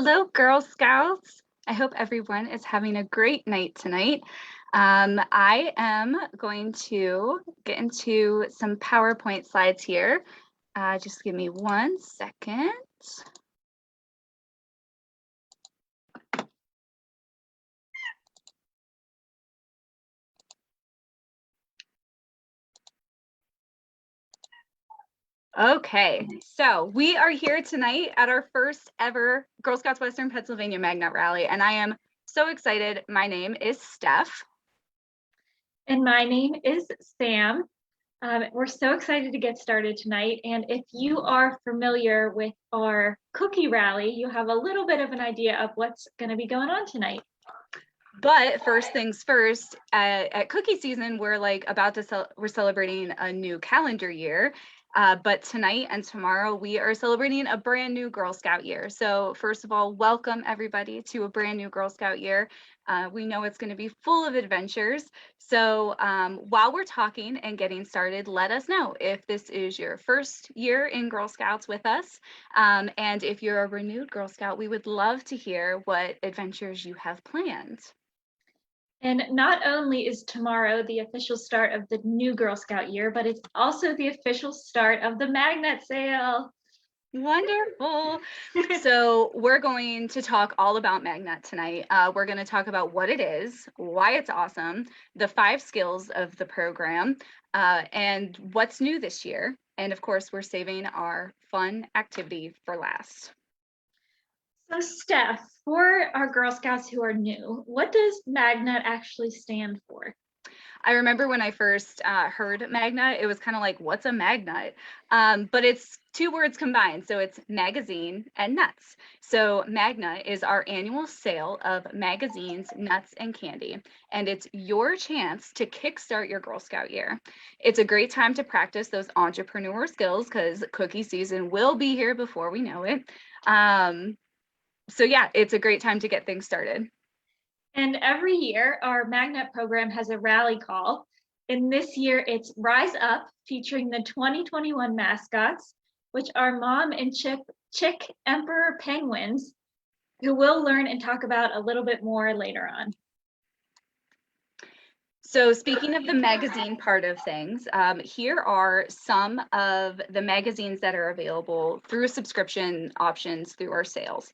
Hello, Girl Scouts. I hope everyone is having a great night tonight. I am going to get into some PowerPoint slides here. Just give me 1 second. Okay, so we are here tonight at our first ever Girl Scouts Western Pennsylvania MagNut Rally, and I am so excited. My name is Steph. And my name is Sam. We're so excited to get started tonight. And if you are familiar with our cookie rally, you have a little bit of an idea of what's going to be going on tonight. But first things first, at cookie season, we're we're celebrating a new calendar year. But tonight and tomorrow, we are celebrating a brand new Girl Scout year. So first of all, welcome everybody to a brand new Girl Scout year. We know it's going to be full of adventures. So while we're talking and getting started, let us know if this is your first year in Girl Scouts with us. And if you're a renewed Girl Scout, we would love to hear what adventures you have planned. And not only is tomorrow the official start of the new Girl Scout year, but it's also the official start of the MagNut sale. Wonderful. So we're going to talk all about MagNut tonight. We're going to talk about what it is, why it's awesome, the 5 skills of the program, and what's new this year. And of course, we're saving our fun activity for last. So Steph, for our Girl Scouts who are new, what does MagNut actually stand for? I remember when I first heard MagNut, it was kind of like, what's a MagNut? But it's 2 words combined. So it's magazine and nuts. So MagNut is our annual sale of magazines, nuts, and candy. And it's your chance to kickstart your Girl Scout year. It's a great time to practice those entrepreneur skills because cookie season will be here before we know it. So yeah, it's a great time to get things started. And every year, our MagNut program has a rally call. And this year, it's Rise Up, featuring the 2021 mascots, which are Mom and Chick Emperor penguins, who we'll learn and talk about a little bit more later on. So speaking of the magazine part of things, here are some of the magazines that are available through subscription options through our sales.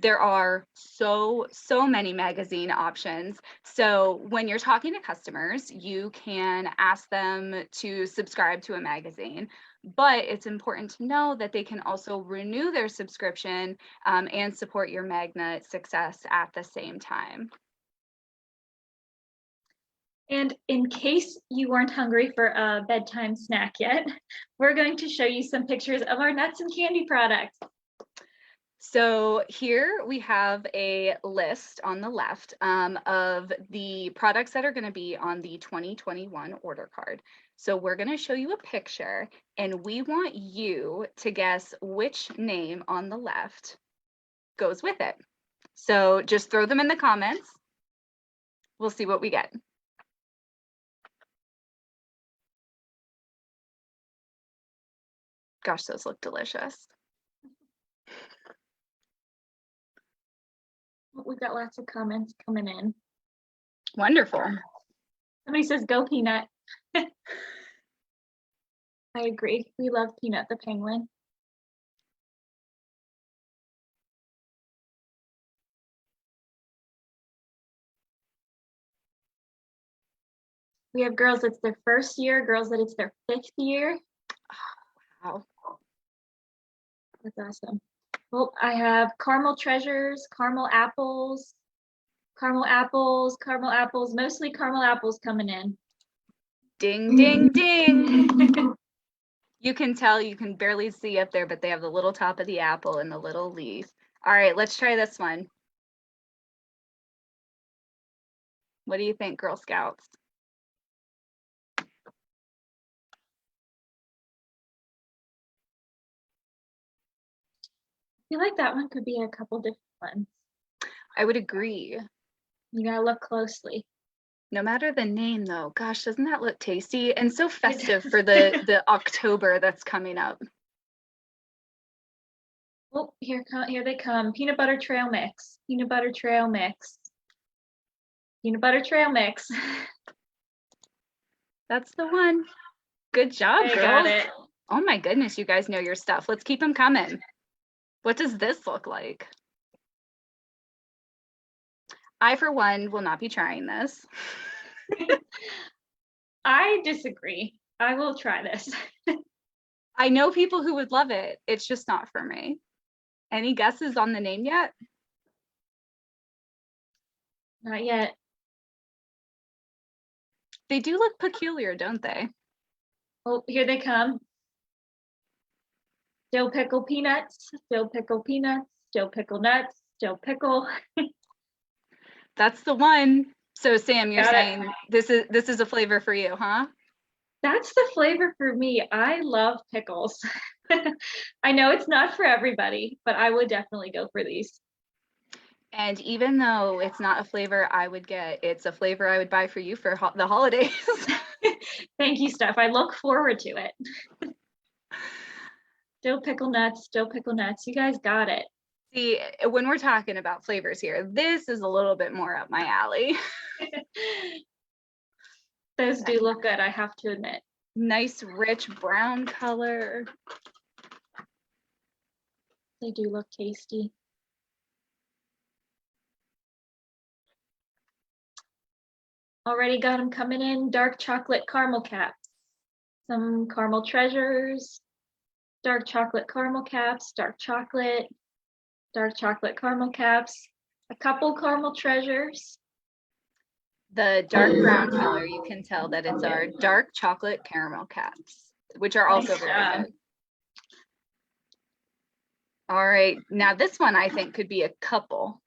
There are so many magazine options. So when you're talking to customers, you can ask them to subscribe to a magazine. But it's important to know that they can also renew their subscription and support your MagNut success at the same time. And in case you weren't hungry for a bedtime snack yet, we're going to show you some pictures of our nuts and candy products. So here we have a list on the left of the products that are going to be on the 2021 order card. So we're going to show you a picture and we want you to guess which name on the left goes with it. So just throw them in the comments. We'll see what we get. Gosh, those look delicious. We've got lots of comments coming in. Wonderful. Somebody says, go Peanut. I agree. We love Peanut the penguin. We have girls that's their first year, girls that it's their 5th year. Wow. That's awesome. Well, I have caramel treasures, caramel apples, mostly caramel apples coming in. Ding, ding, ding. You can tell, you can barely see up there, but they have the little top of the apple and the little leaf. All right, let's try this one. What do you think, Girl Scouts? I feel like that one could be a couple different ones. I would agree. You gotta look closely. No matter the name though, gosh, doesn't that look tasty and so festive for the October that's coming up? Oh, here they come. Peanut butter trail mix. Peanut butter trail mix. Peanut butter trail mix. That's the one. Good job, They girls. got it. Oh my goodness, you guys know your stuff. Let's keep them coming. What does this look like? I, for one, will not be trying this. I disagree. I will try this. I know people who would love it. It's just not for me. Any guesses on the name yet? Not yet. They do look peculiar, don't they? Oh, here they come. Dill pickle peanuts, dill pickle peanuts, dill pickle nuts, dill pickle. That's the one. So Sam, you're Got it. saying this is a flavor for you, huh? That's the flavor for me. I love pickles. I know it's not for everybody, but I would definitely go for these. And even though it's not a flavor I would get, it's a flavor I would buy for you for the holidays. Thank you, Steph. I look forward to it. Dill pickle nuts, dill pickle nuts. You guys got it. See, when we're talking about flavors here, this is a little bit more up my alley. Those do look good, I have to admit. Nice, rich brown color. They do look tasty. Already got them coming in. Dark chocolate caramel caps. Some caramel treasures. Dark chocolate caramel caps. Dark chocolate caramel caps. A couple caramel treasures. The dark brown color, you can tell that it's our dark chocolate caramel caps, which are also very good. All right, now this one I think could be a couple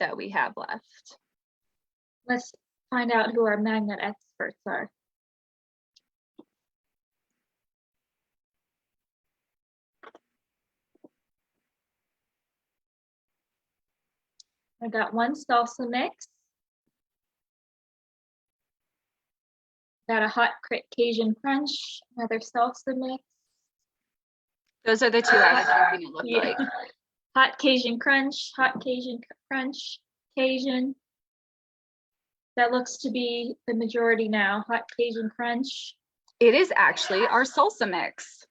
that we have left. Let's find out who our magnet experts are. I got one salsa mix. Got a hot Cajun crunch, another salsa mix. Those are the two I was thinking it looked like. Hot Cajun crunch, Cajun. That looks to be the majority now. Hot Cajun crunch. It is actually our salsa mix.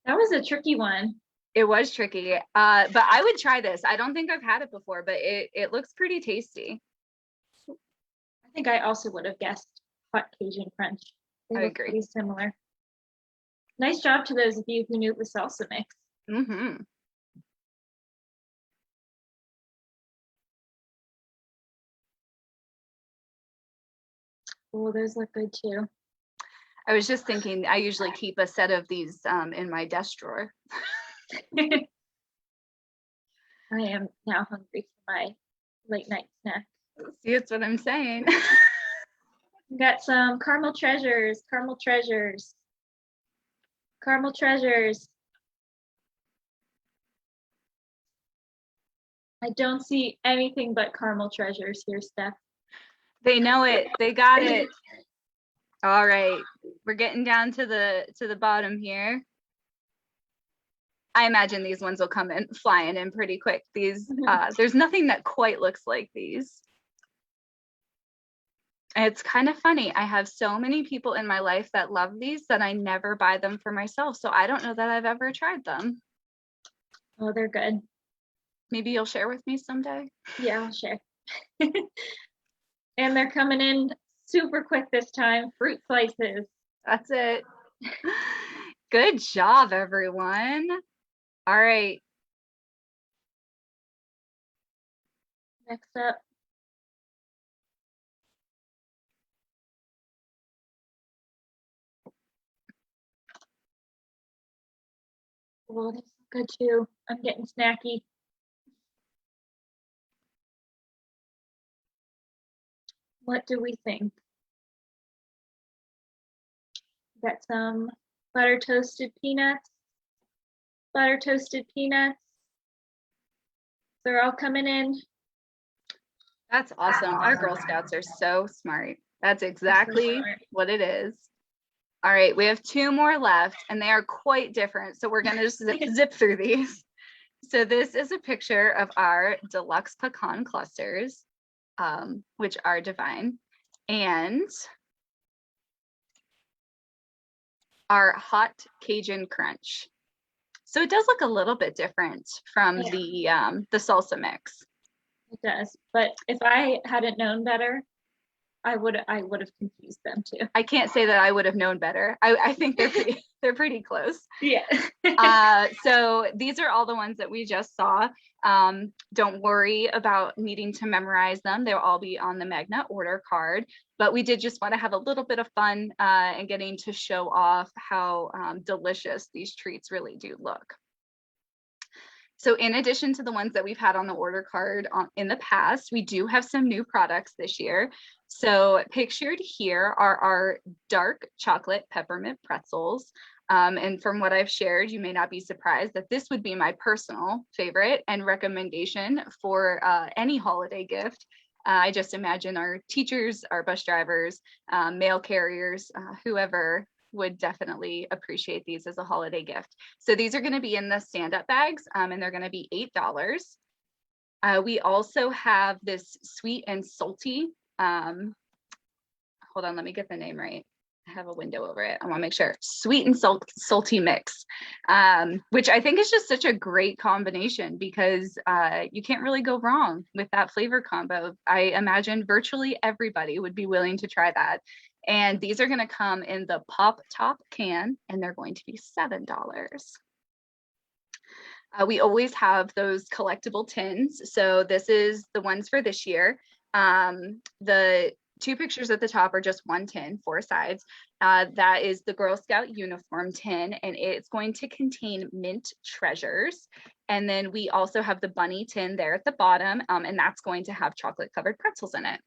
That was a tricky one. It was tricky, but I would try this. I don't think I've had it before, but it looks pretty tasty. I think I also would have guessed hot Cajun crunch. They I look agree. pretty similar. Nice job to those of you who knew it was salsa mix. Mm-hmm. Oh, those look good too. I was just thinking, I usually keep a set of these in my desk drawer. I am now hungry for my late night snack. See, that's what I'm saying. Got some caramel treasures, caramel treasures, caramel treasures. I don't see anything but caramel treasures here, Steph. They know it. They got it. All right, we're getting down to the bottom here. I imagine these ones will come in flying in pretty quick. These there's nothing that quite looks like these. It's kind of funny. I have so many people in my life that love these that I never buy them for myself. So I don't know that I've ever tried them. Oh, they're good. Maybe you'll share with me someday. Yeah, I'll share. And they're coming in super quick this time. Fruit slices. That's it. Good job, everyone. All right. Next up. Oh, this is good too. I'm getting snacky. What do we think? Got some butter toasted peanuts. Butter toasted peanuts. They're all coming in. That's awesome. Our Girl Scouts are so smart. That's exactly what it is. All right, we have 2 more left and they are quite different. So we're gonna just zip through these. So this is a picture of our Deluxe Pecan clusters, which are divine, and our hot Cajun crunch. So it does look a little bit different from the salsa mix. It does, but if I hadn't known better, I would have confused them too. I can't say that I would have known better. I think they're pretty close. Yeah. So these are all the ones that we just saw. Don't worry about needing to memorize them. They'll all be on the MagNut order card, but we did just want to have a little bit of fun and getting to show off how delicious these treats really do look. So in addition to the ones that we've had on the order card in the past, we do have some new products this year. So pictured here are our dark chocolate peppermint pretzels. And from what I've shared, you may not be surprised that this would be my personal favorite and recommendation for any holiday gift. I just imagine our teachers, our bus drivers, mail carriers, whoever would definitely appreciate these as a holiday gift. So these are going to be in the stand-up bags, and they're going to be $8. We also have this sweet and salty. Hold on, let me get the name right. I have a window over it. I want to make sure. Sweet and salty mix, which I think is just such a great combination because you can't really go wrong with that flavor combo. I imagine virtually everybody would be willing to try that. And these are going to come in the Pop Top can, and they're going to be $7. We always have those collectible tins. So this is the ones for this year. The 2 pictures at the top are just 1 tin, 4 sides. That is the Girl Scout uniform tin, and it's going to contain mint treasures. And then we also have the bunny tin there at the bottom, and that's going to have chocolate covered pretzels in it.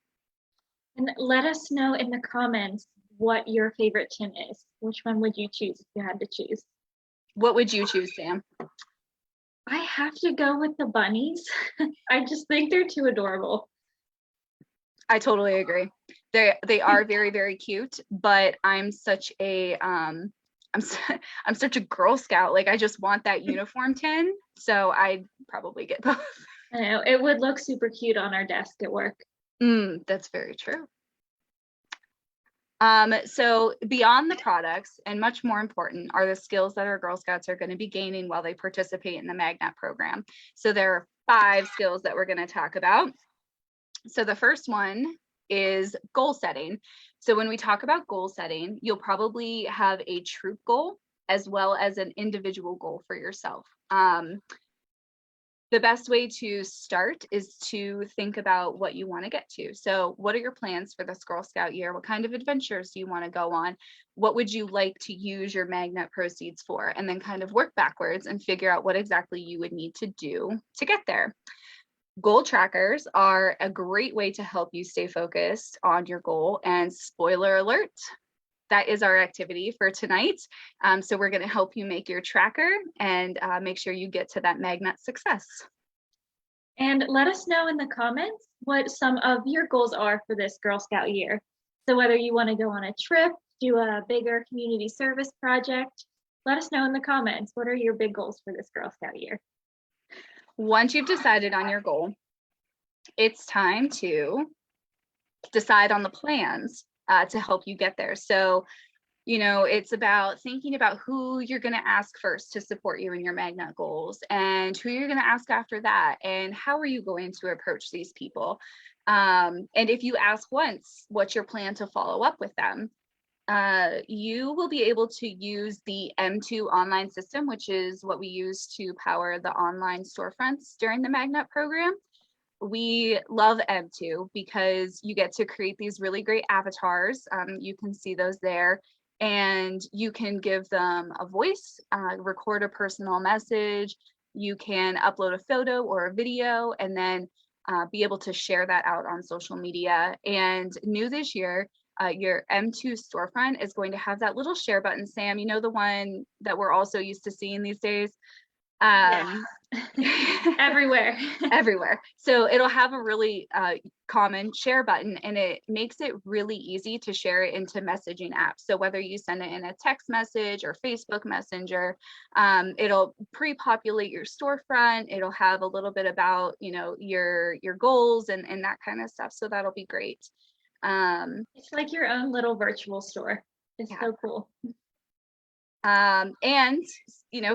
And let us know in the comments what your favorite tin is. Which one would you choose if you had to choose? What would you choose, Sam? I have to go with the bunnies. I just think they're too adorable. I totally agree. They are very, very cute, but I'm such a I'm such a Girl Scout. Like I just want that uniform tin, so I'd probably get both. I know it would look super cute on our desk at work. That's very true. So beyond the products, and much more important, are the skills that our Girl Scouts are going to be gaining while they participate in the MagNut program. So there are 5 skills that we're going to talk about. So the first one is goal setting. So when we talk about goal setting, you'll probably have a troop goal as well as an individual goal for yourself. The best way to start is to think about what you want to get to. So what are your plans for this Girl Scout year? What kind of adventures do you want to go on? What would you like to use your MagNut proceeds for? And then kind of work backwards and figure out what exactly you would need to do to get there. Goal trackers are a great way to help you stay focused on your goal. And spoiler alert, that is our activity for tonight. So we're going to help you make your tracker and make sure you get to that MagNut success. And let us know in the comments what some of your goals are for this Girl Scout year. So whether you want to go on a trip, do a bigger community service project, let us know in the comments. What are your big goals for this Girl Scout year? Once you've decided on your goal, it's time to decide on the plans to help you get there. So, you know, it's about thinking about who you're going to ask first to support you in your MagNut goals and who you're going to ask after that. And how are you going to approach these people? And if you ask once, what's your plan to follow up with them? You will be able to use the M2 online system, which is what we use to power the online storefronts during the MagNut program. We love M2 because you get to create these really great avatars. You can see those there, and you can give them a voice, record a personal message. You can upload a photo or a video, and then be able to share that out on social media. And new this year, your M2 storefront is going to have that little share button, Sam, you know, the one that we're also used to seeing these days. Um, Everywhere. everywhere. So it'll have a really common share button, and it makes it really easy to share it into messaging apps. So whether you send it in a text message or Facebook Messenger, it'll pre-populate your storefront. It'll have a little bit about, your goals and that kind of stuff. So that'll be great. It's like your own little virtual store. It's Yeah. so cool. And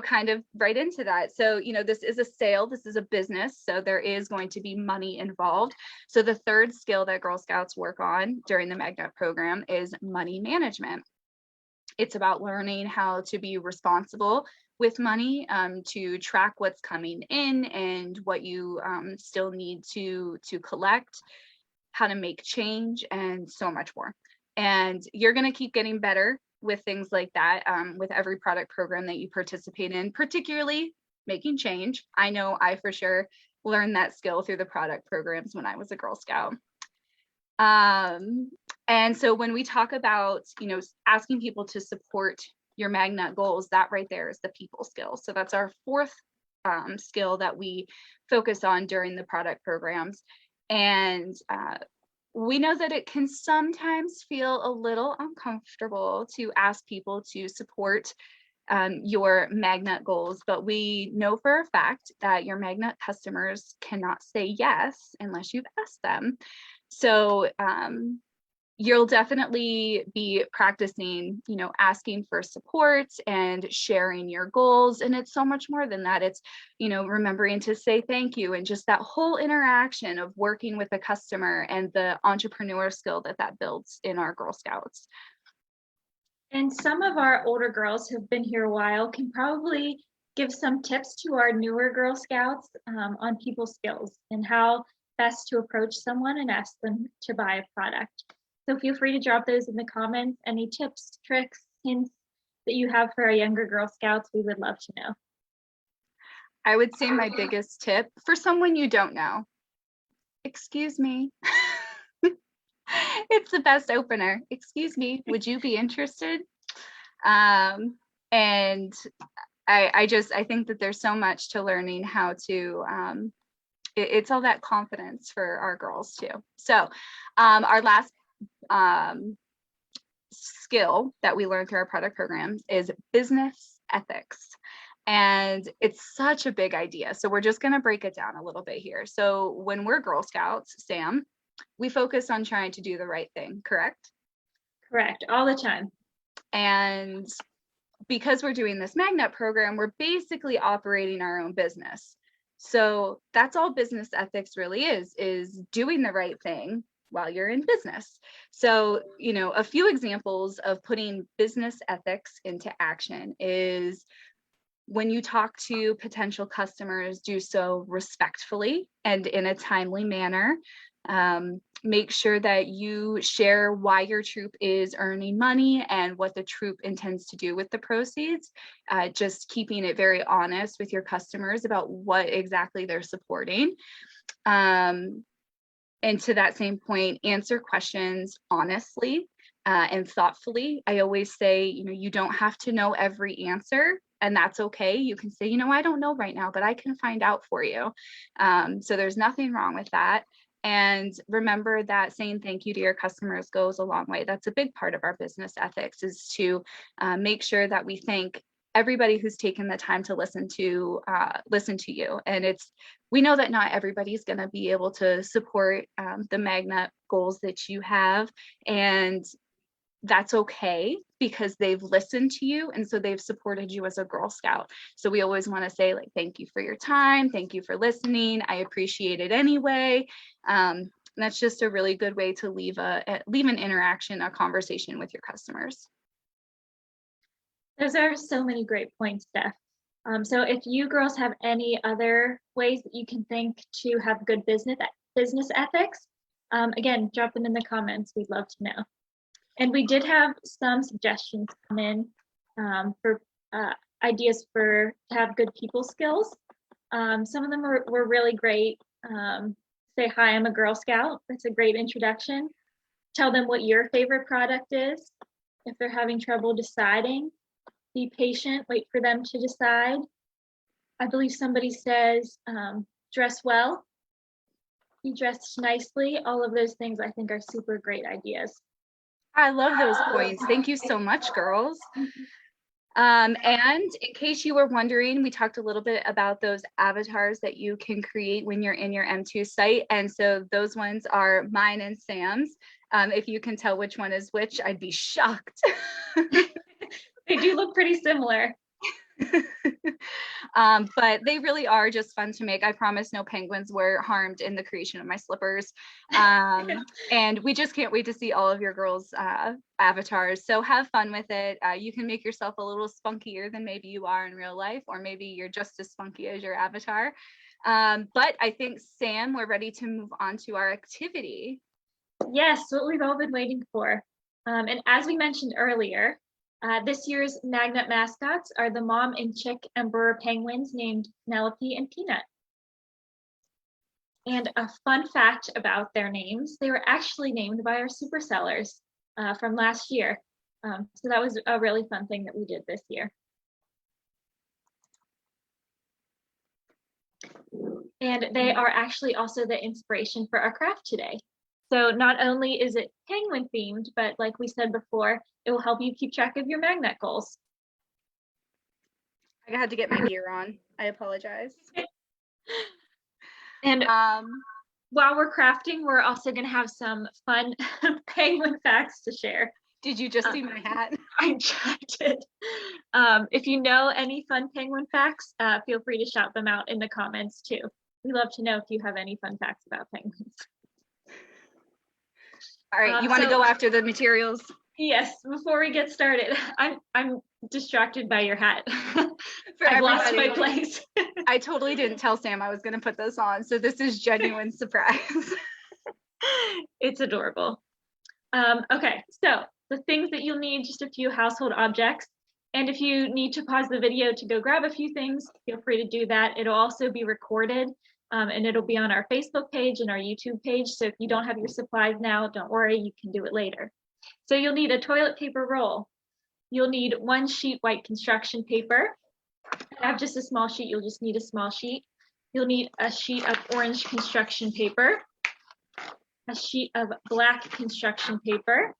kind of right into that. So, this is a sale, this is a business, so there is going to be money involved. So the third skill that Girl Scouts work on during the MagNut program is money management. It's about learning how to be responsible with money, to track what's coming in and what you still need to collect, how to make change, and so much more. And you're going to keep getting better with things like that, with every product program that you participate in, particularly making change. I know I for sure learned that skill through the product programs when I was a Girl Scout. And so when we talk about, asking people to support your MagNut goals, that right there is the people skill. So that's our fourth skill that we focus on during the product programs. And we know that it can sometimes feel a little uncomfortable to ask people to support your MagNut goals, but we know for a fact that your MagNut customers cannot say yes unless you've asked them. So you'll definitely be practicing, asking for support and sharing your goals. And it's so much more than that. It's, remembering to say thank you, and just that whole interaction of working with a customer and the entrepreneur skill that builds in our Girl Scouts. And some of our older girls who've been here a while can probably give some tips to our newer Girl Scouts on people skills and how best to approach someone and ask them to buy a product. So feel free to drop those in the comments. Any tips, tricks, hints that you have for our younger Girl Scouts, we would love to know. I would say my biggest tip for someone you don't know, excuse me. It's the best opener. Excuse me, would you be interested? And I think that there's so much to learning how to, it's all that confidence for our girls too. So our last skill that we learn through our product programs is business ethics. And it's such a big idea. So we're just going to break it down a little bit here. So when we're Girl Scouts, Sam, we focus on trying to do the right thing, correct? Correct, all the time. And because we're doing this MagNut program, we're basically operating our own business. So that's all business ethics really is doing the right thing while you're in business. So, a few examples of putting business ethics into action is when you talk to potential customers, do so respectfully and in a timely manner. Make sure that you share why your troop is earning money and what the troop intends to do with the proceeds. Just keeping it very honest with your customers about what exactly they're supporting. And to that same point, answer questions honestly and thoughtfully. I always say, you don't have to know every answer, and that's okay. You can say, I don't know right now, but I can find out for you. So there's nothing wrong with that. And remember that saying thank you to your customers goes a long way. That's a big part of our business ethics, is to make sure that we thank everybody who's taken the time to listen to you. And we know that not everybody's going to be able to support the MagNut goals that you have, and that's okay, because they've listened to you, and so they've supported you as a Girl Scout. So we always want to say, like, thank you for your time, thank you for listening, I appreciate it anyway. That's just a really good way to leave an interaction, a conversation with your customers. Those are so many great points, Steph. So if you girls have any other ways that you can think to have good business ethics, again, drop them in the comments. We'd love to know. And we did have some suggestions come in for ideas to have good people skills. Some of them were really great. Say, hi, I'm a Girl Scout. That's a great introduction. Tell them what your favorite product is. If they're having trouble deciding, be patient, wait for them to decide. I believe somebody says dress well, be dressed nicely. All of those things I think are super great ideas. I love those points. Thank you so much, girls. And in case you were wondering, we talked a little bit about those avatars that you can create when you're in your M2 site. And so those ones are mine and Sam's. If you can tell which one is which, I'd be shocked. They do look pretty similar. But they really are just fun to make. I promise no penguins were harmed in the creation of my slippers. And we just can't wait to see all of your girls' avatars. So have fun with it. You can make yourself a little spunkier than maybe you are in real life, or maybe you're just as spunky as your avatar. But I think, Sam, we're ready to move on to our activity. Yes, what we've all been waiting for. And as we mentioned earlier, this year's MagNut mascots are the mom and chick emperor penguins named Penelope and Peanut. And a fun fact about their names, they were actually named by our supersellers from last year. So that was a really fun thing that we did this year. And they are actually also the inspiration for our craft today. So not only is it penguin themed, but like we said before, it will help you keep track of your MagNut goals. I had to get my gear on. I apologize. And while we're crafting, we're also going to have some fun penguin facts to share. Did you just see my hat? I did. If you know any fun penguin facts, feel free to shout them out in the comments too. We love to know if you have any fun facts about penguins. All right, you want to go after the materials? Yes, before we get started, I'm distracted by your hat. For I've lost my place. I totally didn't tell Sam I was going to put this on, so this is genuine surprise. It's adorable. Okay, so the things that you'll need, just a few household objects. And if you need to pause the video to go grab a few things, feel free to do that. It'll also be recorded. And it'll be on our Facebook page and our YouTube page. So if you don't have your supplies now, don't worry, you can do it later. So you'll need a toilet paper roll. You'll need 1 sheet white construction paper. If you have just a small sheet, you'll just need a small sheet. You'll need a sheet of orange construction paper, a sheet of black construction paper,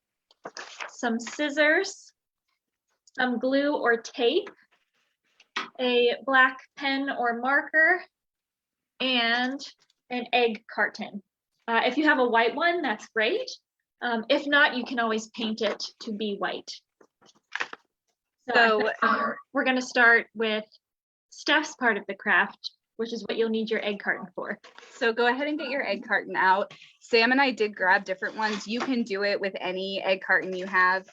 some scissors, some glue or tape, a black pen or marker, and an egg carton. If you have a white one, that's great. If not, you can always paint it to be white. So we're going to start with Steph's part of the craft, which is what you'll need your egg carton for. So go ahead and get your egg carton out. Sam and I did grab different ones. You can do it with any egg carton you have.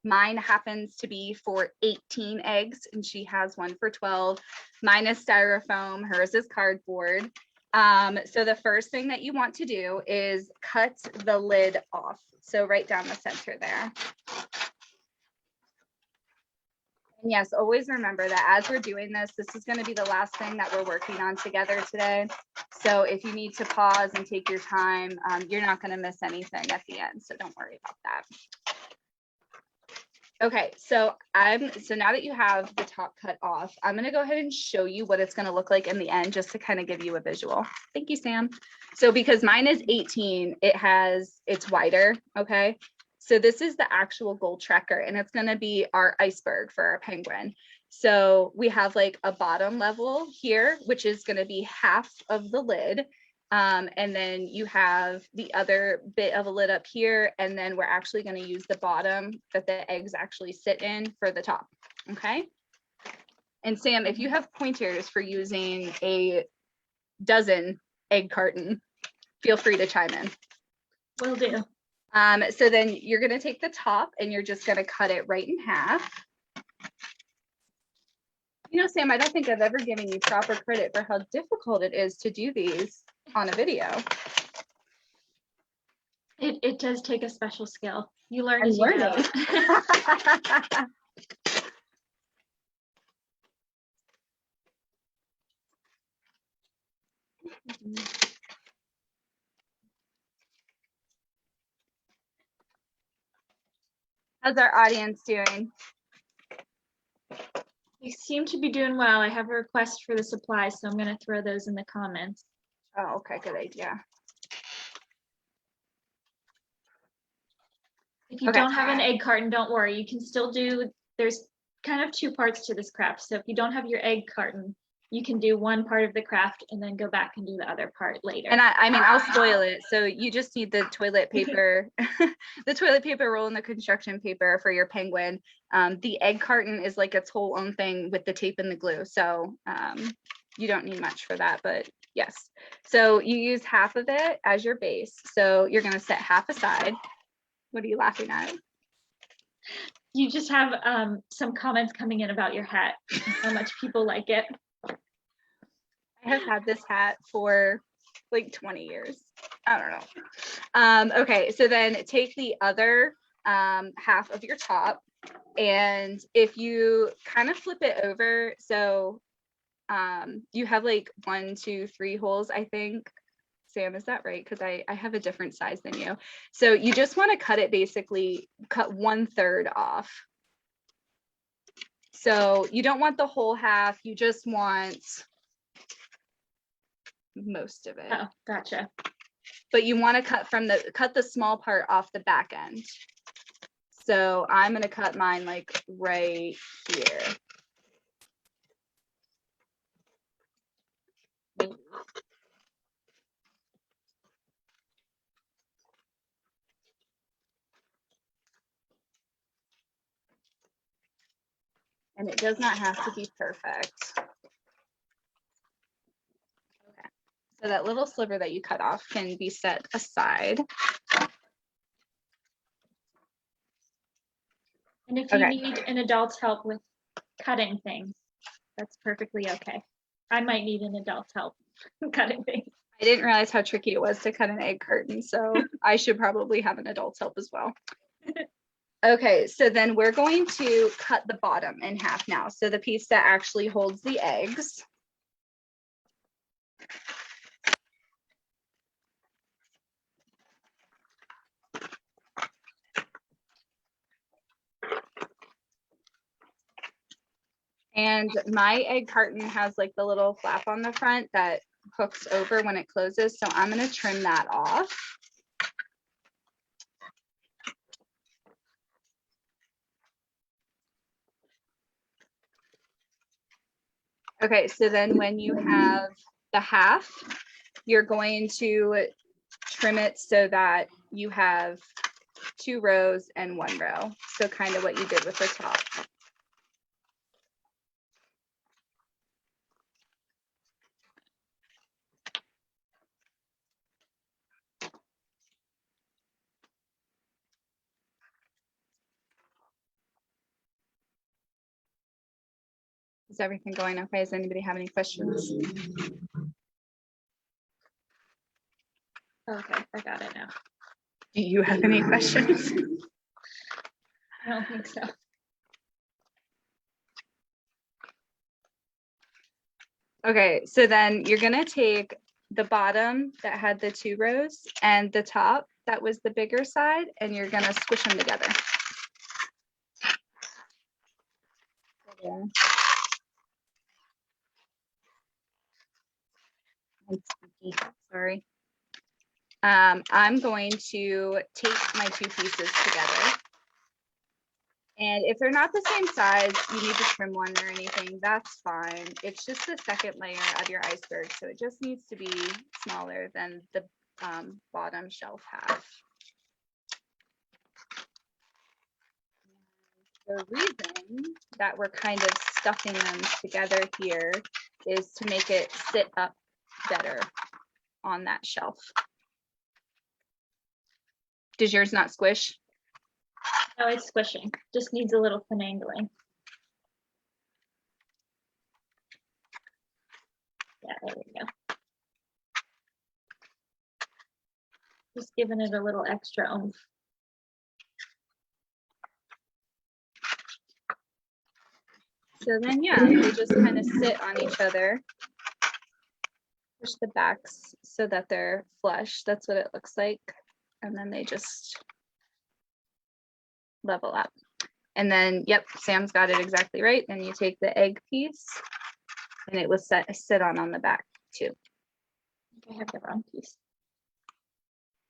Mine happens to be for 18 eggs, and she has one for 12. Mine is styrofoam, hers is cardboard. So the first thing that you want to do is cut the lid off. So right down the center there. And yes, always remember that as we're doing this is going to be the last thing that we're working on together today. So if you need to pause and take your time, you're not going to miss anything at the end. So don't worry about that. Okay, so now that you have the top cut off, I'm going to go ahead and show you what it's going to look like in the end, just to kind of give you a visual. Thank you, Sam. So because mine is 18, it's wider. Okay, so this is the actual goal tracker, and it's going to be our iceberg for our penguin. So we have like a bottom level here, which is going to be half of the lid. And then you have the other bit of a lid up here, and then we're actually going to use the bottom that the eggs actually sit in for the top. Okay. And Sam, if you have pointers for using a dozen egg carton, feel free to chime in. Will do. So then you're going to take the top and you're just going to cut it right in half. You know, Sam, I don't think I've ever given you proper credit for how difficult it is to do these on a video. It does take a special skill. You learn as you go. How's our audience doing? You seem to be doing well. I have a request for the supplies, so I'm going to throw those in the comments. Oh, okay, good idea. If you don't have an egg carton, don't worry. You can still do, there's kind of two parts to this craft. So if you don't have your egg carton, you can do one part of the craft and then go back and do the other part later. And I mean, I'll spoil it. So you just need the toilet paper, the toilet paper roll and the construction paper for your penguin. The egg carton is like its whole own thing with the tape and the glue. So you don't need much for that, but yes. So you use half of it as your base. So you're gonna set half aside. What are you laughing at? You just have some comments coming in about your hat, how much people like it. I have had this hat for like 20 years. I don't know. Okay, so then take the other half of your top, and if you kind of flip it over, so you have like 1, 2, 3 holes, I think. Sam, is that right? Because I have a different size than you. So you just want to cut it, basically cut 1/3 off. So you don't want the whole half, you just want most of it. Oh, gotcha. But you want to cut the small part off the back end. So I'm going to cut mine like right here. And it does not have to be perfect. Okay. So that little sliver that you cut off can be set aside. And if you need an adult's help with cutting things, that's perfectly okay. I might need an adult's help cutting things. I didn't realize how tricky it was to cut an egg carton, so I should probably have an adult's help as well. Okay, so then we're going to cut the bottom in half now. So the piece that actually holds the eggs. And my egg carton has like the little flap on the front that hooks over when it closes. So I'm going to trim that off. Okay, so then when you have the half, you're going to trim it so that you have 2 rows and 1 row. So kind of what you did with the top. Is everything going okay? Does anybody have any questions? Okay, I got it now. Do you have any questions? I don't think so. Okay, so then you're gonna take the bottom that had the 2 rows and the top that was the bigger side, and you're gonna squish them together. Yeah. Sorry. I'm going to take my 2 pieces together. And if they're not the same size, you need to trim one or anything, that's fine. It's just the second layer of your iceberg. So it just needs to be smaller than the bottom shelf half. The reason that we're kind of stuffing them together here is to make it sit up better on that shelf. Does yours not squish? No, it's squishing. Just needs a little finagling. Yeah, there we go. Just giving it a little extra oomph. So then, yeah, they just kind of sit on each other. Push the backs so that they're flush. That's what it looks like. And then they just level up. And then, yep, Sam's got it exactly right. Then you take the egg piece and it was sit on the back too. I have the wrong piece.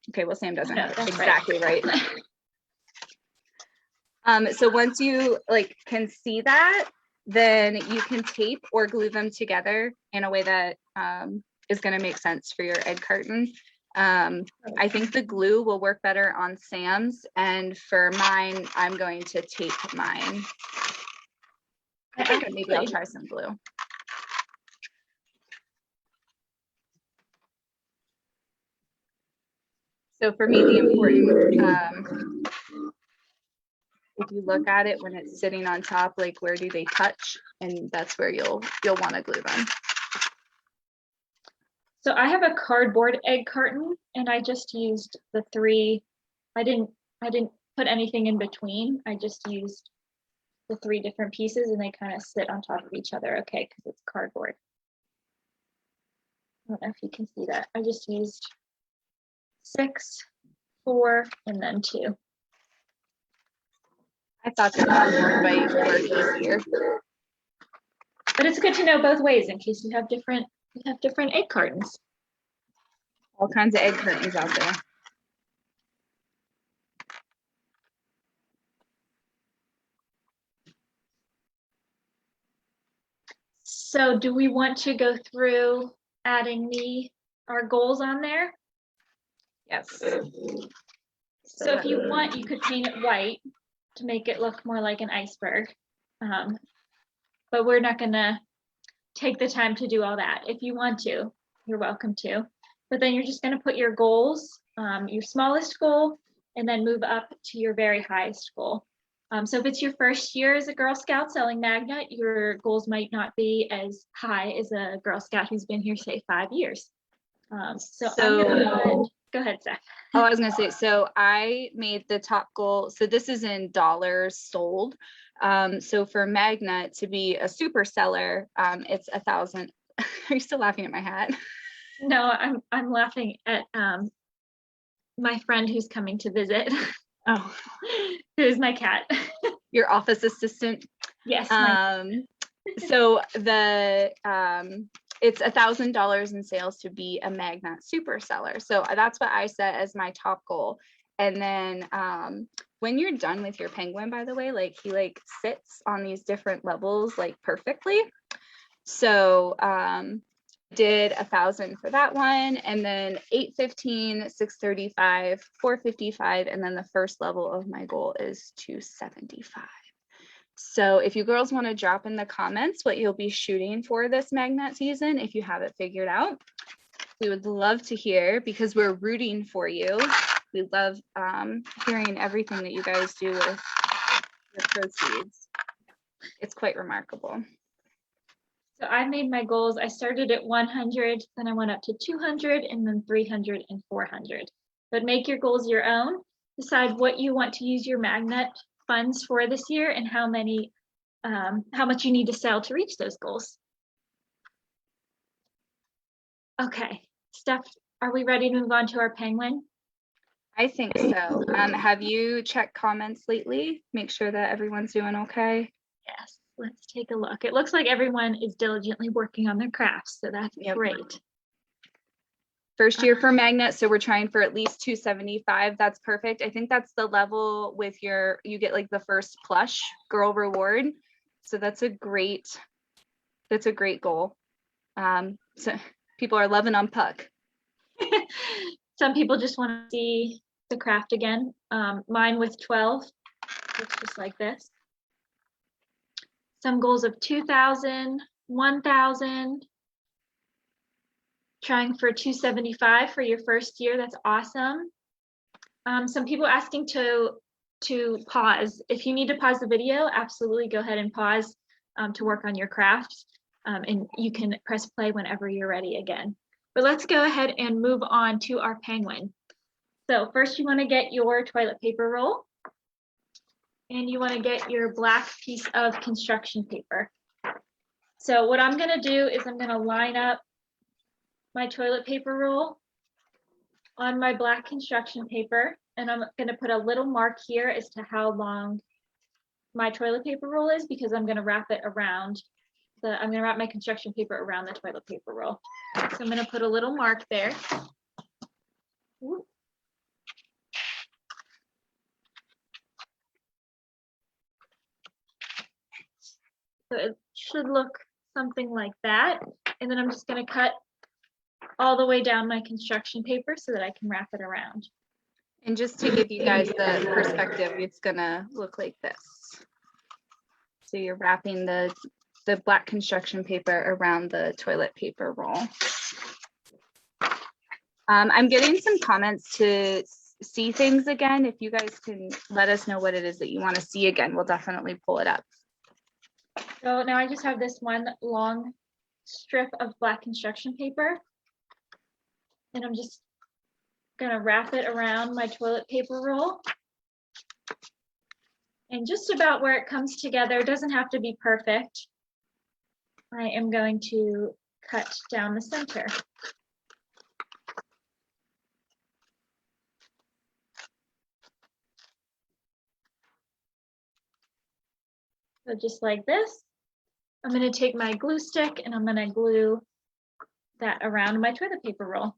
Okay, well, Sam doesn't have it That's exactly right. So once you like can see that, then you can tape or glue them together in a way that is going to make sense for your egg carton. I think the glue will work better on Sam's, and for mine, I'm going to tape mine. I think maybe I'll try some glue. So for me, the important, if you look at it when it's sitting on top, like where do they touch? And that's where you'll want to glue them. So I have a cardboard egg carton, and I just used the 3. I didn't put anything in between. I just used the 3 different pieces, and they kind of sit on top of each other. Okay, because it's cardboard. I don't know if you can see that. I just used 6, 4, and then 2. I thought the cardboard might work easier. But it's good to know both ways in case you have different egg cartons. All kinds of egg cartons out there. So do we want to go through adding our goals on there? Yes. So if you want, you could paint it white to make it look more like an iceberg. But we're not gonna take the time to do all that. If you want to, you're welcome to. But then you're just gonna put your goals, your smallest goal, and then move up to your very highest goal. So if it's your first year as a Girl Scout selling MagNut, your goals might not be as high as a Girl Scout who's been here, say, 5 years. So go ahead, Steph. Oh, I was gonna say, so I made the top goal. So this is in dollars sold. So for MagNut to be a super seller, it's 1,000. Are you still laughing at my hat? No, I'm laughing at my friend who's coming to visit. Oh, who's my cat. Your office assistant. Yes. So the it's $1,000 in sales to be a MagNut super seller. So that's what I set as my top goal. And then when you're done with your penguin, by the way, like he like sits on these different levels like perfectly. So did 1,000 for that one, and then 815, 635, 455, and then the first level of my goal is 275. So if you girls want to drop in the comments what you'll be shooting for this MagNut season, if you have it figured out, we would love to hear, because we're rooting for you. We love hearing everything that you guys do with your proceeds. It's quite remarkable. So I made my goals. I started at 100, then I went up to 200, and then 300 and 400. But make your goals your own. Decide what you want to use your MagNut funds for this year and how much you need to sell to reach those goals. Okay, Steph, are we ready to move on to our penguin? I think so. Have you checked comments lately? Make sure that everyone's doing okay. Yes, let's take a look. It looks like everyone is diligently working on their crafts, so that's great. First year for MagNut, so we're trying for at least 275. That's perfect. I think that's the level with you get like the first plush girl reward. So that's a great goal. So people are loving on Puck. Some people just want to see the craft again. Mine with 12 looks just like this. Some goals of 2,000, 1,000. Trying for 275 for your first year. That's awesome. Some people asking to pause. If you need to pause the video, absolutely go ahead and pause to work on your crafts. And you can press play whenever you're ready again. But let's go ahead and move on to our penguin. So first you want to get your toilet paper roll. And you want to get your black piece of construction paper. So what I'm going to do is I'm going to line up my toilet paper roll on my black construction paper, and I'm going to put a little mark here as to how long my toilet paper roll is because I'm going to wrap it around I'm going to wrap my construction paper around the toilet paper roll. So I'm going to put a little mark there. Ooh. So it should look something like that. And then I'm just going to cut all the way down my construction paper so that I can wrap it around. And just to give you guys the perspective, it's gonna look like this. So you're wrapping the black construction paper around the toilet paper roll. I'm getting some comments to see things again. If you guys can let us know what it is that you want to see again, we'll definitely pull it up. So now I just have this one long strip of black construction paper, and I'm just gonna wrap it around my toilet paper roll. And just about where it comes together, it doesn't have to be perfect. I am going to cut down the center. So just like this, I'm going to take my glue stick and I'm going to glue that around my toilet paper roll.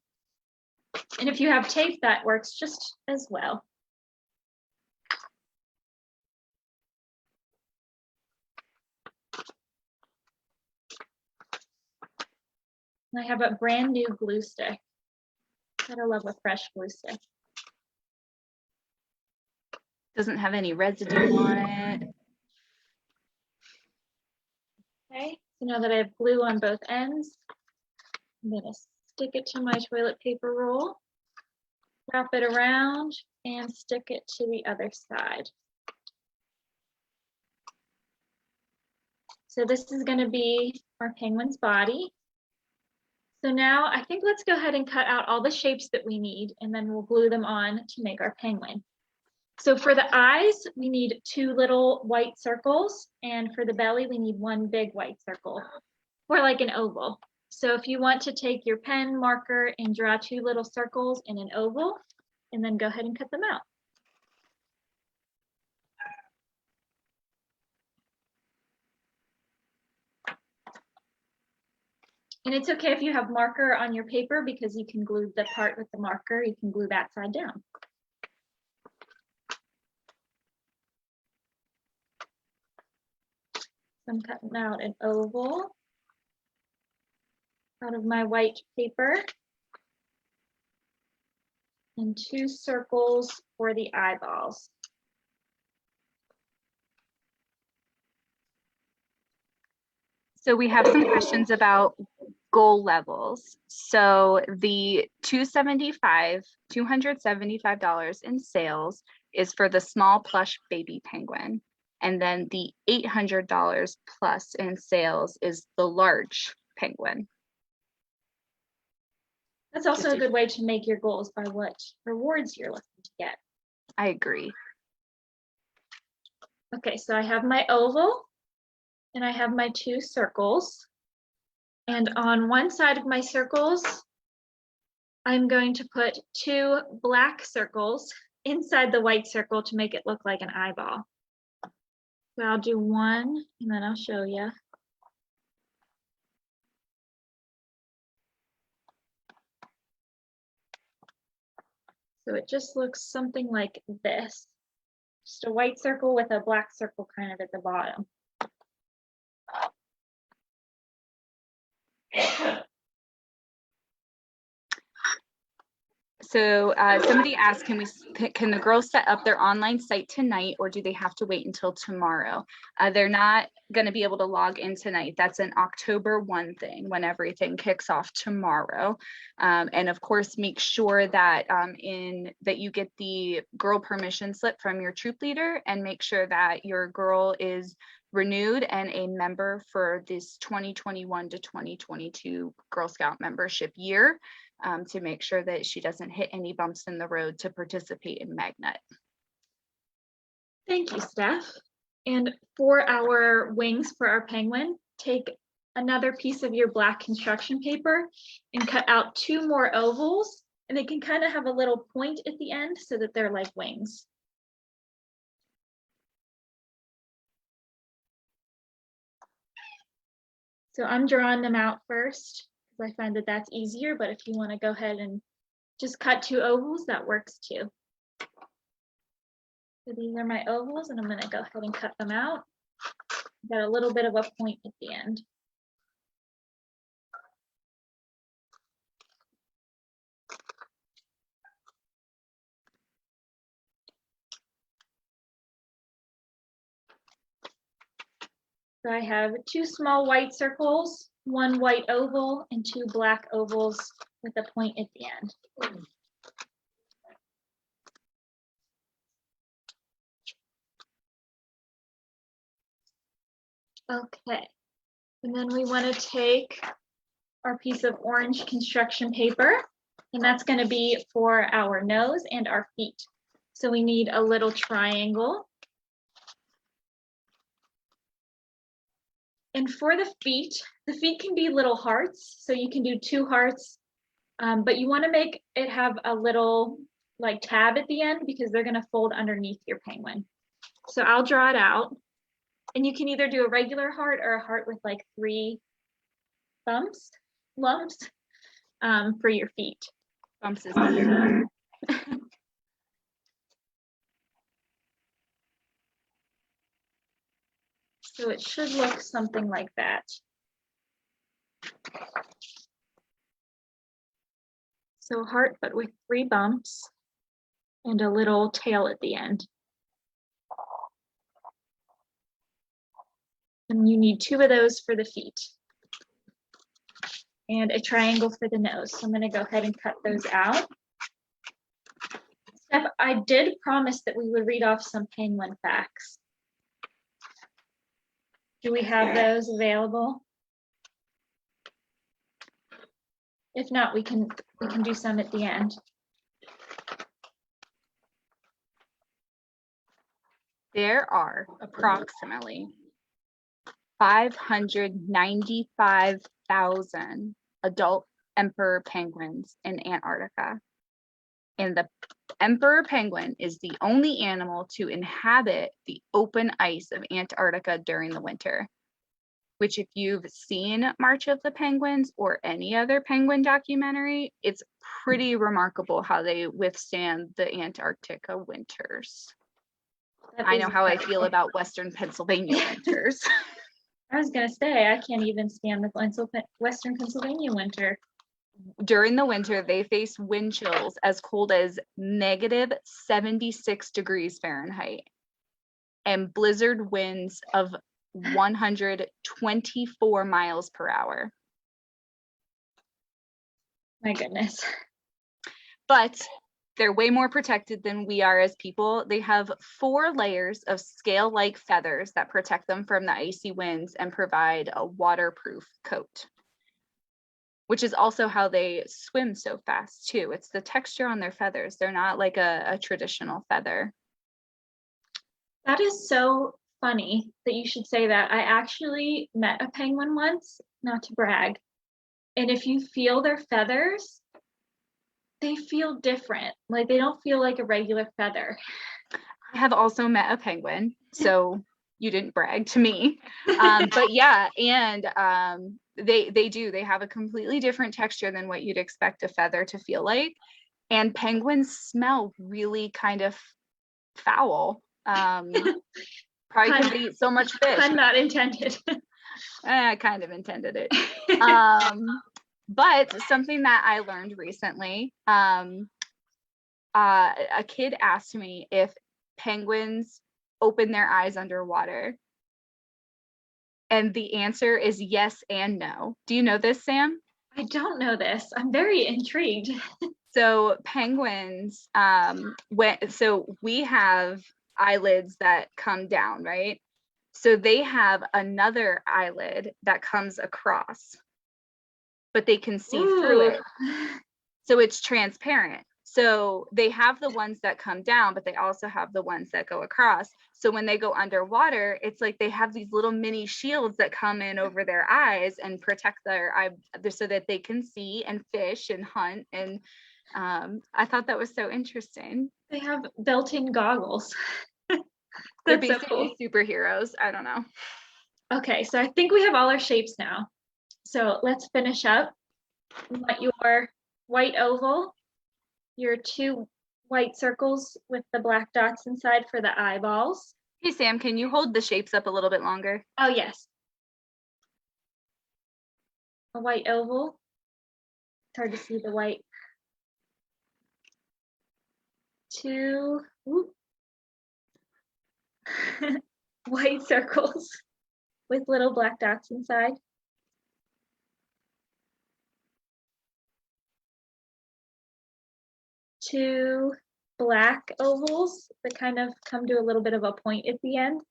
And if you have tape, that works just as well. And I have a brand new glue stick. Gotta love a fresh glue stick. Doesn't have any residue on it. Okay, so now that I have glue on both ends, I'm gonna stick it to my toilet paper roll, wrap it around, and stick it to the other side. So this is gonna be our penguin's body. So now I think let's go ahead and cut out all the shapes that we need, and then we'll glue them on to make our penguin. So for the eyes, we need 2 little white circles, and for the belly, we need 1 big white circle, or like an oval. So if you want to take your pen marker and draw 2 little circles in an oval, and then go ahead and cut them out. And it's okay if you have marker on your paper because you can glue the part with the marker, you can glue that side down. I'm cutting out an oval out of my white paper and 2 circles for the eyeballs. So we have some questions about goal levels. So the $275 in sales is for the small plush baby penguin. And then the $800 plus in sales is the large penguin. That's also a good way to make your goals by what rewards you're looking to get. I agree. Okay, so I have my oval and I have my 2 circles. And on one side of my circles, I'm going to put 2 black circles inside the white circle to make it look like an eyeball. So I'll do 1 and then I'll show you. So it just looks something like this. Just a white circle with a black circle kind of at the bottom. So somebody asked, can the girls set up their online site tonight, or do they have to wait until tomorrow? They're not going to be able to log in tonight. That's an October 1 thing when everything kicks off tomorrow. And of course, make sure that that you get the girl permission slip from your troop leader, and make sure that your girl is renewed and a member for this 2021 to 2022 Girl Scout membership year, to make sure that she doesn't hit any bumps in the road to participate in MagNut. Thank you, Steph. And for our wings for our penguin, take another piece of your black construction paper and cut out 2 more ovals, and they can kind of have a little point at the end so that they're like wings. So I'm drawing them out first because I find that that's easier, but if you want to go ahead and just cut 2 ovals, that works too. So these are my ovals, and I'm going to go ahead and cut them out. Got a little bit of a point at the end. So I have 2 small white circles, 1 white oval, and 2 black ovals with a point at the end. Okay, and then we want to take our piece of orange construction paper, and that's going to be for our nose and our feet. So we need a little triangle. And for the feet can be little hearts. So you can do 2 hearts, but you want to make it have a little like tab at the end because they're going to fold underneath your penguin. So I'll draw it out. And you can either do a regular heart or a heart with like 3 lumps for your feet. Bumps is better. So it should look something like that. So heart, but with 3 bumps and a little tail at the end. And you need 2 of those for the feet. And a triangle for the nose. So I'm going to go ahead and cut those out. Steph, I did promise that we would read off some penguin facts. Do we have those available? If not, we can do some at the end. There are approximately 595,000 adult emperor penguins in Antarctica. And the emperor penguin is the only animal to inhabit the open ice of Antarctica during the winter, which if you've seen March of the Penguins or any other penguin documentary, it's pretty remarkable how they withstand the Antarctica winters. I know how I feel about Western Pennsylvania winters. I was gonna say, I can't even stand the Western Pennsylvania winter. During the winter, they face wind chills as cold as -76 degrees Fahrenheit and blizzard winds of 124 miles per hour. My goodness. But they're way more protected than we are as people. They have 4 layers of scale-like feathers that protect them from the icy winds and provide a waterproof coat, which is also how they swim so fast too. It's the texture on their feathers. They're not like a traditional feather. That is so funny that you should say that. I actually met a penguin once, not to brag. And if you feel their feathers, they feel different. Like they don't feel like a regular feather. I have also met a penguin, so you didn't brag to me. But yeah, and they have a completely different texture than what you'd expect a feather to feel like. And penguins smell really kind of foul. Probably because they eat so much fish. Pun not intended. I kind of intended it. But something that I learned recently, a kid asked me if penguins open their eyes underwater. And the answer is yes and no. Do you know this, Sam? I don't know this. I'm very intrigued. So penguins, so we have eyelids that come down, right? So they have another eyelid that comes across, but they can see through it. So it's transparent. So they have the ones that come down, but they also have the ones that go across. So when they go underwater, it's like they have these little mini shields that come in over their eyes and protect their eye so that they can see and fish and hunt. And I thought that was so interesting. They have built-in goggles. They're basically superheroes. I don't know. Okay, so I think we have all our shapes now. So let's finish up. You want your white oval, your 2 white circles with the black dots inside for the eyeballs. Hey, Sam, can you hold the shapes up a little bit longer? Oh, yes. A white oval. It's hard to see the white. 2 white circles with little black dots inside. 2 black ovals that kind of come to a little bit of a point at the end.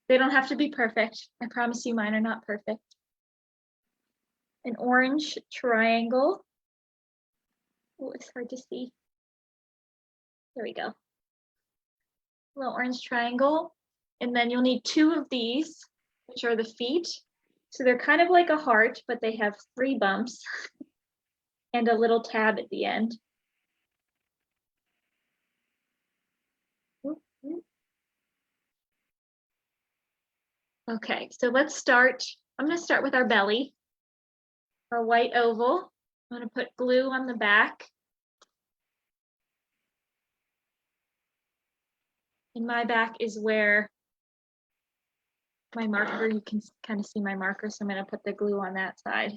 They don't have to be perfect. I promise you mine are not perfect. An orange triangle. Oh, it's hard to see. There we go. A little orange triangle. And then you'll need 2 of these, which are the feet. So they're kind of like a heart, but they have 3 bumps and a little tab at the end. Okay, so let's start. I'm going to start with our belly, our white oval. I'm going to put glue on the back. And my back is where my marker, you can kind of see my marker, so I'm going to put the glue on that side.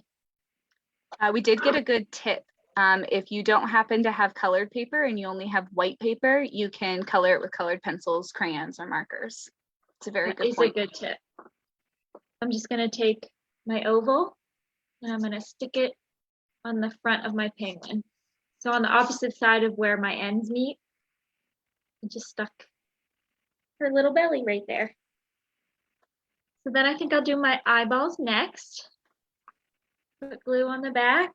We did get a good tip. If you don't happen to have colored paper and you only have white paper, you can color it with colored pencils, crayons, or markers. It's a very good point. It's a good tip. I'm just going to take my oval and I'm going to stick it on the front of my penguin. So on the opposite side of where my ends meet, I just stuck her little belly right there. So then I think I'll do my eyeballs next. Put glue on the back.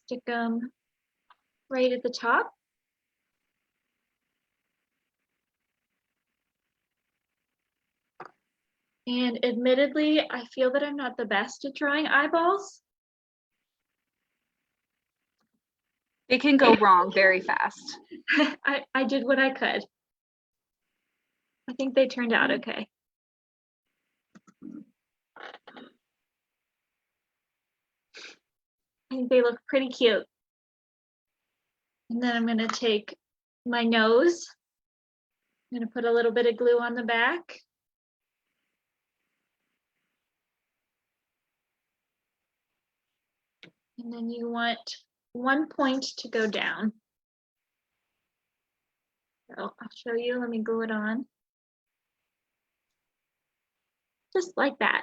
Stick them right at the top. And admittedly, I feel that I'm not the best at drawing eyeballs. It can go wrong very fast. I did what I could. I think they turned out okay. I think they look pretty cute. And then I'm going to take my nose. I'm going to put a little bit of glue on the back. And then you want 1 point to go down. So I'll show you. Let me glue it on. Just like that.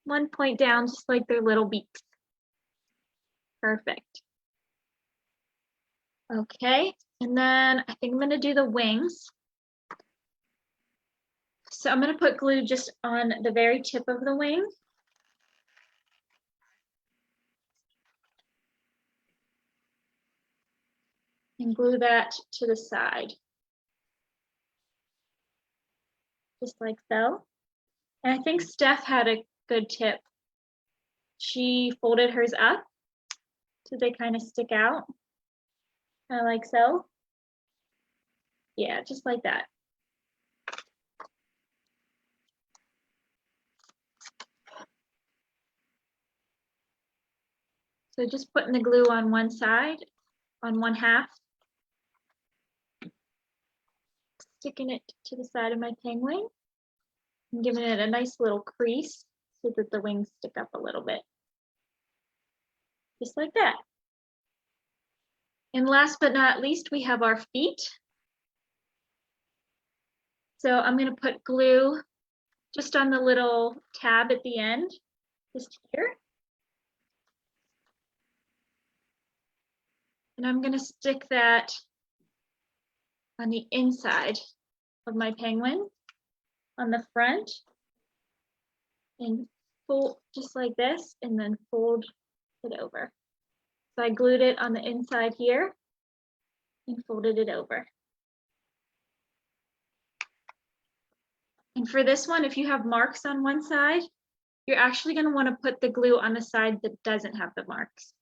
1 point down, just like their little beaks. Perfect. Okay, and then I think I'm going to do the wings. So I'm going to put glue just on the very tip of the wing. And glue that to the side. Just like so. And I think Steph had a good tip. She folded hers up so they kind of stick out. Kind of like so. Yeah, just like that. So just putting the glue on one side, on one half. Sticking it to the side of my penguin. And giving it a nice little crease so that the wings stick up a little bit. Just like that. And last but not least, we have our feet. So I'm going to put glue just on the little tab at the end, just here. And I'm going to stick that on the inside of my penguin, on the front, and fold just like this, and then fold it over. So I glued it on the inside here and folded it over. And for this one, if you have marks on one side, you're actually going to want to put the glue on the side that doesn't have the marks.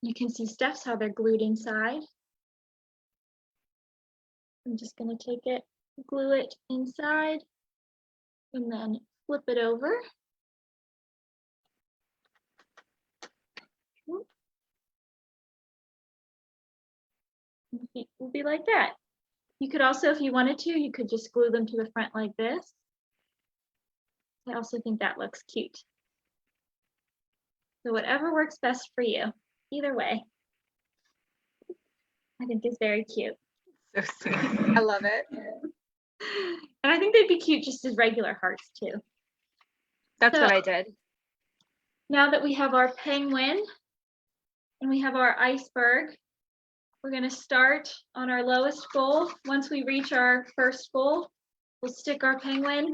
You can see steps how they're glued inside. I'm just going to take it, glue it inside, and then flip it over. It will be like that. You could also, if you wanted to, you could just glue them to the front like this. I also think that looks cute. So whatever works best for you, either way, I think is very cute. So sweet. I love it. And I think they'd be cute just as regular hearts too. That's what I did. Now that we have our penguin and we have our iceberg, we're going to start on our lowest goal. Once we reach our first goal, we'll stick our penguin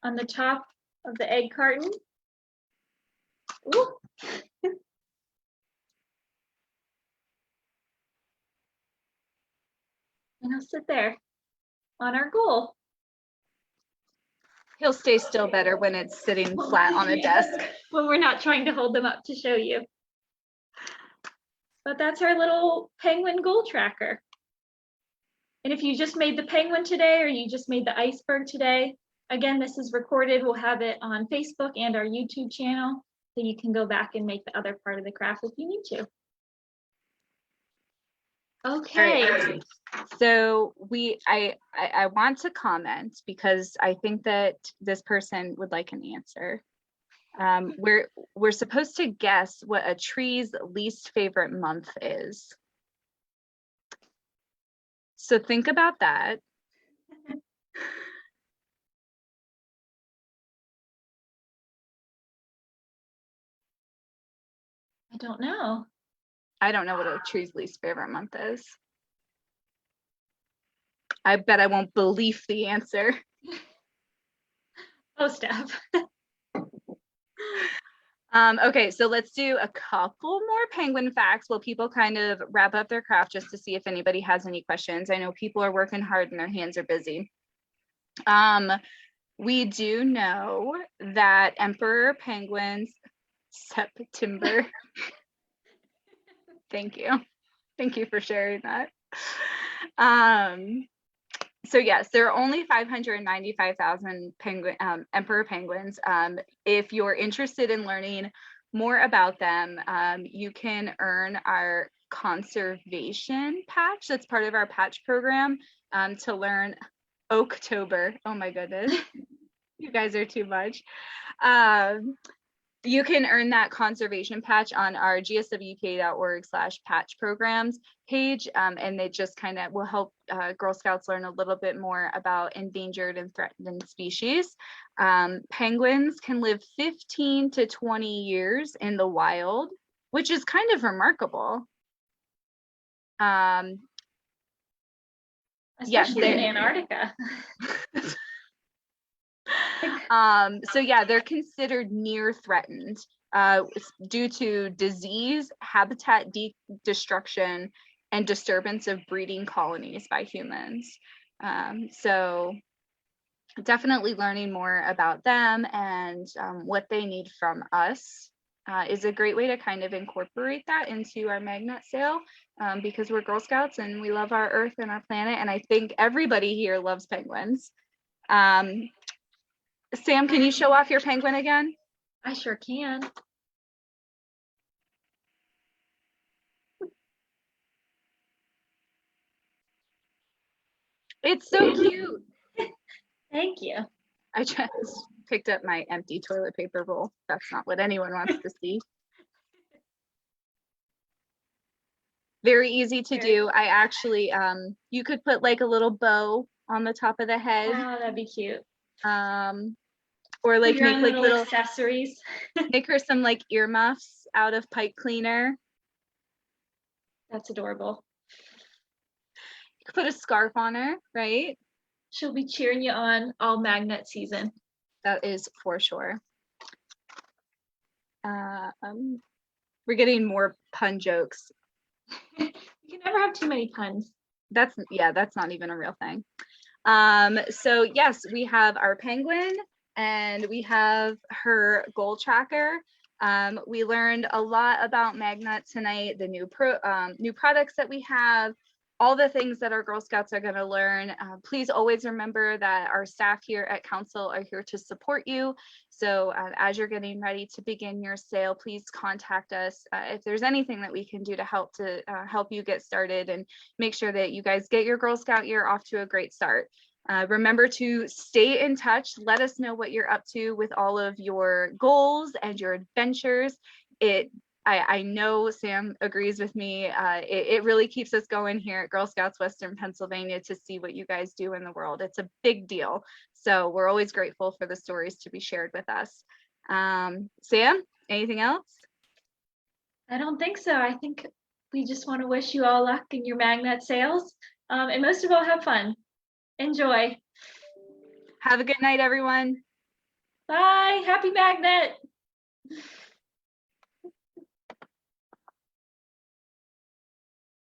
on the top of the egg carton. And he'll sit there on our goal. He'll stay still better when it's sitting flat on a desk. When we're not trying to hold them up to show you. But that's our little penguin goal tracker. And if you just made the penguin today or you just made the iceberg today, again, this is recorded. We'll have it on Facebook and our YouTube channel, so you can go back and make the other part of the craft if you need to. Okay. Right. So I want to comment because I think that this person would like an answer. We're supposed to guess what a tree's least favorite month is. So think about that. I don't know. I don't know what a tree's least favorite month is. I bet I won't believe the answer. Oh, Steph. Okay, so let's do a couple more penguin facts while people kind of wrap up their craft just to see if anybody has any questions. I know people are working hard and their hands are busy. We do know that emperor penguins, September. Thank you. Thank you for sharing that. So yes, there are only 595,000 emperor penguins. If you're interested in learning more about them, you can earn our conservation patch. That's part of our patch program to learn Oaktober. Oh my goodness, you guys are too much. You can earn that conservation patch on our gswpa.org/patch programs page, and they just kind of will help Girl Scouts learn a little bit more about endangered and threatened species. Penguins can live 15 to 20 years in the wild, which is kind of remarkable. Especially in Antarctica. So yeah, they're considered near threatened due to disease, habitat destruction, and disturbance of breeding colonies by humans. So definitely learning more about them and what they need from us is a great way to kind of incorporate that into our MagNut sale because we're Girl Scouts and we love our Earth and our planet. And I think everybody here loves penguins. Sam, can you show off your penguin again? I sure can. It's so cute. Thank you. I just picked up my empty toilet paper roll. That's not what anyone wants to see. Very easy to do. I actually, you could put like a little bow on the top of the head. Oh, that'd be cute. Or like make like little accessories. Make her some like earmuffs out of pipe cleaner. That's adorable. You could put a scarf on her, right? She'll be cheering you on all MagNut season. That is for sure. We're getting more pun jokes. You can never have too many puns. That's not even a real thing. So yes, we have our penguin and we have her goal tracker. We learned a lot about MagNut tonight, the new products that we have, all the things that our Girl Scouts are going to learn. Please always remember that our staff here at Council are here to support you. So as you're getting ready to begin your sale, please contact us if there's anything that we can do to help you get started and make sure that you guys get your Girl Scout year off to a great start. Remember to stay in touch. Let us know what you're up to with all of your goals and your adventures. I know Sam agrees with me. It really keeps us going here at Girl Scouts Western Pennsylvania to see what you guys do in the world. It's a big deal. So we're always grateful for the stories to be shared with us. Sam, anything else? I don't think so. I think we just want to wish you all luck in your MagNut sales, and most of all, have fun. Enjoy. Have a good night, everyone. Bye. Happy MagNut.